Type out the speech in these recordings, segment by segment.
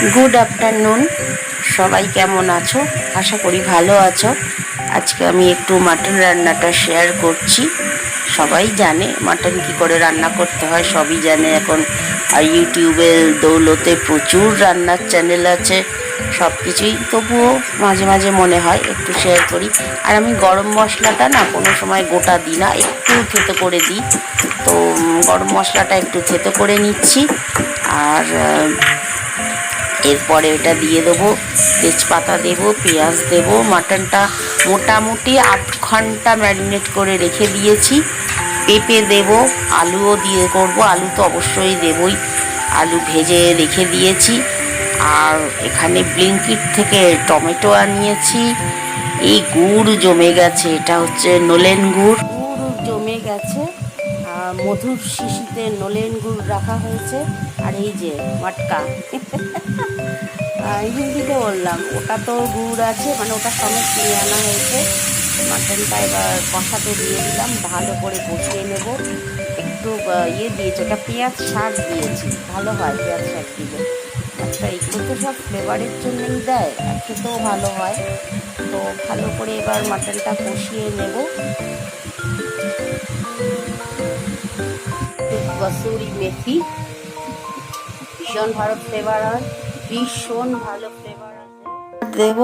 Good afternoon, সবাই কেমন আছো? আশা করি ভালো আছো। আজকে আমি একটু মাটন রান্নাটা শেয়ার করছি। সবাই জানে মাটন কি করে রান্না করতে হয়, সবই জানে এখন। আর ইউটিউবের দৌলতে প্রচুর রান্নার চ্যানেল আছে, সব কিছুই। তবুও মাঝে মাঝে মনে হয় একটু শেয়ার করি। আর আমি গরম মশলাটা না কোনো সময় গোটা দিই না, একটু থেতো করে দিই। তো গরম মশলাটা একটু থেতো করে নিচ্ছি। আর এরপরে এটা দিয়ে দেবো, তেজপাতা দেবো, পেঁয়াজ দেবো। মাটনটা মোটামুটি 8 ঘন্টা ম্যারিনেট করে রেখে দিয়েছি। পেঁপে দেবো, আলুও দিয়ে করব, আলু তো অবশ্যই দেবই। আলু ভেজে রেখে দিয়েছি। আর এখানে ব্লিঙ্কিট থেকে টমেটো আনিয়েছি। এই গুড় জমে গেছে, এটা হচ্ছে নলেন গুড়। গুড় জমে গেছে, মধুর শিশিতে নলেন গুড় রাখা হয়েছে। আর এই যে মটকা, হিন্দিতে বললাম, ওটা তো গুড় আছে, মানে ওটা সমেত কিনে আনা হয়েছে। মাটনটা এবার কষাতে দিয়ে দিলাম, ভালো করে কষিয়ে নেব। একটু দিয়েছি, ওটা পেঁয়াজ শাক দিয়েছি, ভালো হয় পেঁয়াজ শাক দিলে। আচ্ছা, এগুলো তো সব ফ্লেভারের জন্যই দেয়, আর খেতেও ভালো হয়। তো ভালো করে এবার মাটনটা কষিয়ে নেব। কসুরি মেথি, ভীষণ ভালো ফ্লেভার হয়, ভীষণ ভালো ফ্লেভার আছে। দেব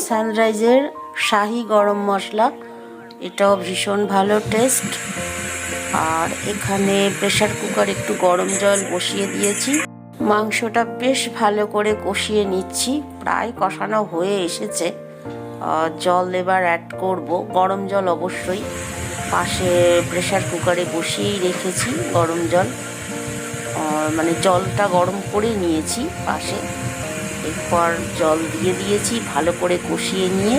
সানরাইজের শাহি গরম মশলা, এটাও ভীষণ ভালো টেস্ট। আর এখানে প্রেসার কুকার একটু গরম জল বসিয়ে দিয়েছি। মাংসটা বেশ ভালো করে কষিয়ে নিচ্ছি, প্রায় কষানো হয়ে এসেছে। জল এবার অ্যাড করব, গরম জল অবশ্যই। পাশে প্রেসার কুকারে বসিয়েই রেখেছি গরম জল, মানে জলটা গরম করে নিয়েছি পাশে। এরপর জল দিয়ে দিয়েছি, ভালো করে কষিয়ে নিয়ে।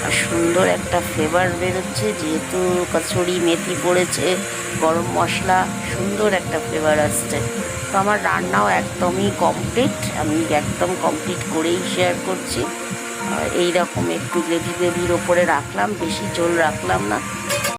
আর সুন্দর একটা ফ্লেভার বেরোচ্ছে, যেহেতু কসুরি মেথি পড়েছে, গরম মশলা, সুন্দর একটা ফ্লেভার আসছে। তো আমার রান্নাও একদমই কমপ্লিট, আমি একদম কমপ্লিট করেই শেয়ার করছি। এই রকম একটু গ্রেভির ওপরে রাখলাম, বেশি ঝোল রাখলাম না।